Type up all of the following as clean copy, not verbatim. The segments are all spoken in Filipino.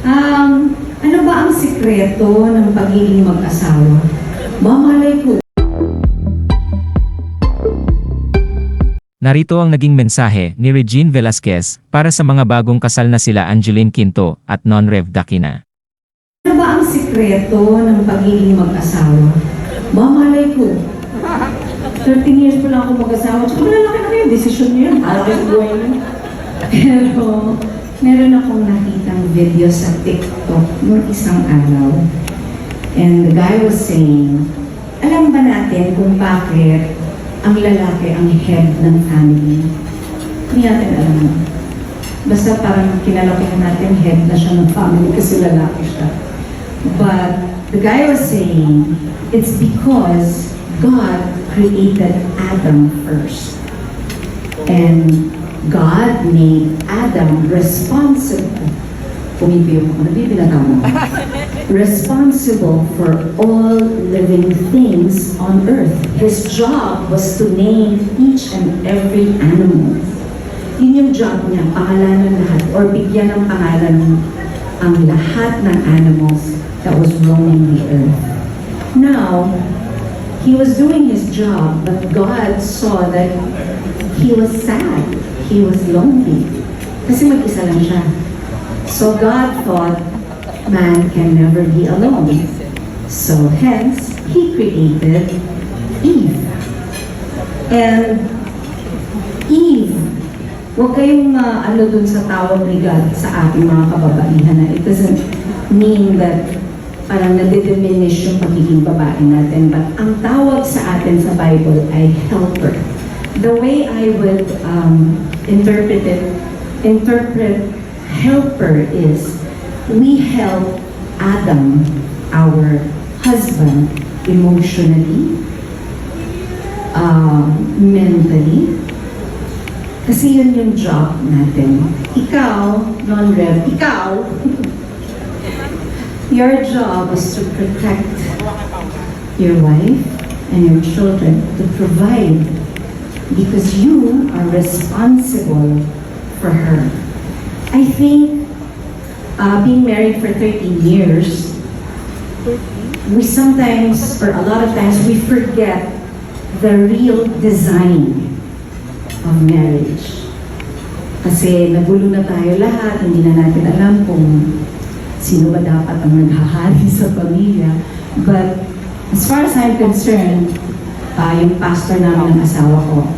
Ano ba ang sikreto ng pagiging mag-asawa? Malay ko. Narito ang naging mensahe ni Regine Velasquez para sa mga bagong kasal na sila Angeline Quinto at Non-Rev Dakina. Ano ba ang sikreto ng pagiging mag-asawa? Malay ko. 13 years pa lang ako mag-asawa. Tsaka malalaki na kayo, desisyon niyo yun. Para kayo buhay niyo. Pero, meron akong nakitang video sa TikTok noong isang araw. And the guy was saying, alam ba natin kung bakit ang lalaki ang head ng family? Hindi natin alam. Basta parang kinalakihan natin head na siya ng family kasi lalaki siya. But the guy was saying, it's because God created Adam first. And God made Adam responsible. Pumipiyok ako, nabibinataw mo. Responsible for all living things on earth. His job was to name each and every animal. Yun yung job niya, pangalanan lahat, or bigyan ng pangalan ang lahat ng animals that was roaming the earth. Now, he was doing his job, but God saw that he was sad. He was lonely. Kasi mag-isa lang siya. So God thought, man can never be alone. So hence, He created Eve. And Eve, huwag kayong ano dun sa tawag ni God sa ating mga kababaihan na it doesn't mean that parang nade-diminish yung pagiging babae natin. But ang tawag sa atin sa Bible ay helper. The way I would interpret helper is we help Adam, our husband, emotionally, mentally. Kasi yun yung job natin. Ikaw, non-rev, ikaw, your job is to protect your wife and your children, to provide, because you are responsible for her. I think being married for 13 years, we sometimes, or a lot of times, we forget the real design of marriage. Kasi nagulo na tayo lahat, hindi na natin alam kung sino ba dapat ang naghahari sa pamilya. But as far as I'm concerned, yung pastor namin ng asawa ko,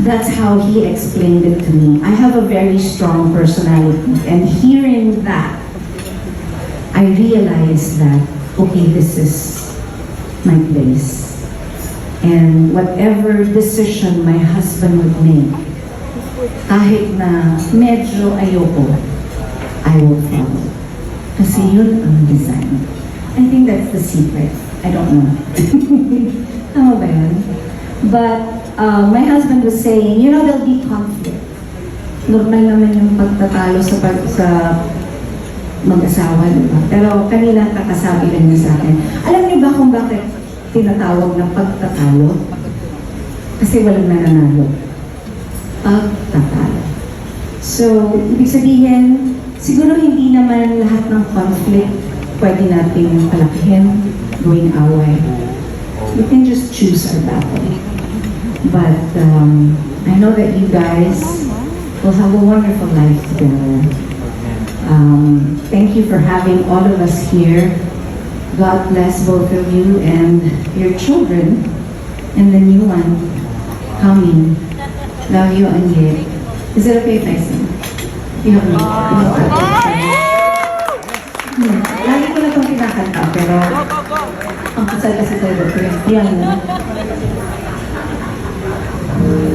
that's how he explained it to me. I have a very strong personality, and hearing that, I realized that, okay, this is my place. And whatever decision my husband would make, kahit na medyo ayoko, I will follow. Kasi yun ang design. I think that's the secret. I don't know. Tama ba yan? But my husband was saying, you know, there'll be conflict. Normal naman yung pagtatalo sa mag-asawa, di ba? Pero kanina kakasabi lang niya sa akin, alam niyo ba kung bakit tinatawag ng pagtatalo? Kasi walang nananalo. Pagtatalo. So, ibig sabihin, siguro hindi naman lahat ng conflict pwede natin palakihin, gawing away. We can just choose our battle. But I know that you guys will have a wonderful life together. Thank you for having all of us here. God bless both of you and your children and the new one coming. Love you, Anye. Is it okay if I sing? You have me. Lagi ko na itong kinakanta, pero ang kasal kasi tayo ko yan. Para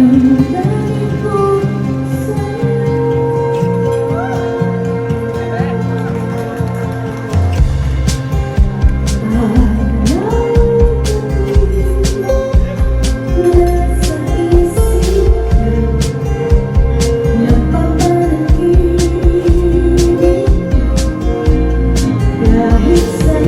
Damdamin ko sa'yo. Nasa isip napapanaginip kahit saan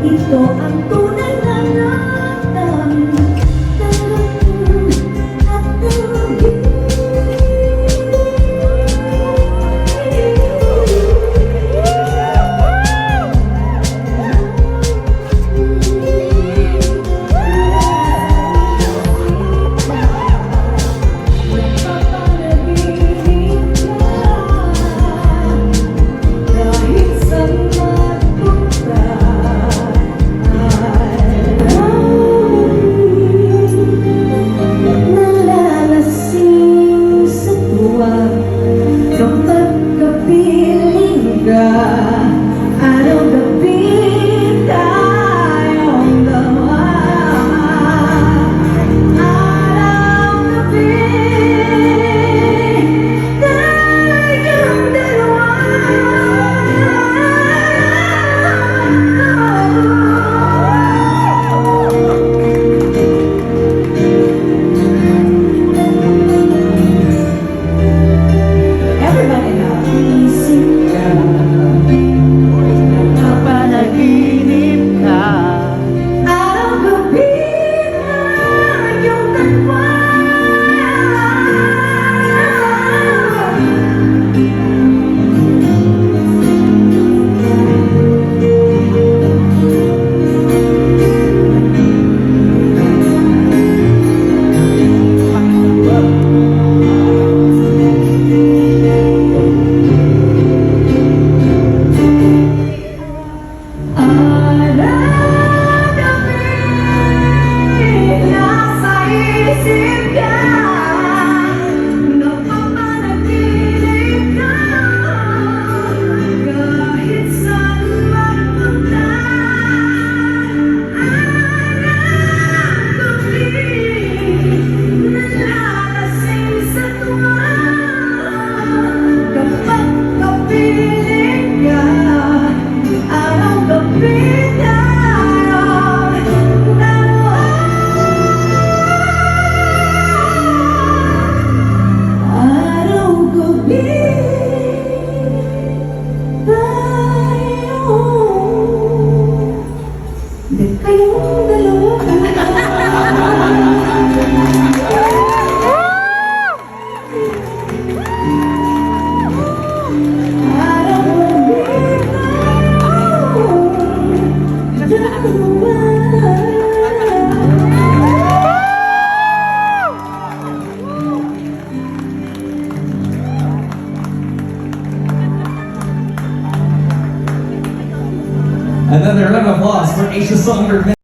ito ang tunay na natin at tubig. Kahit saan mapunta nalalasing sa tuwa kapag kapiling ka. Araw-gabi tayong dalawa. Araw-gabi tayong dalawa. Everybody now. Isip ka, napapanaginip ka. Araw-gabi na iyong dalawa. Araw-gabi nasa isip ka, napapanaginip ka kahit saan mapunta. Araw-gabi nalalasing sa tuwa kapag kapiling ka. Araw-gabi tayong dalawa. Araw-gabi kayong dalawa. Another round of applause for Asia Songbird.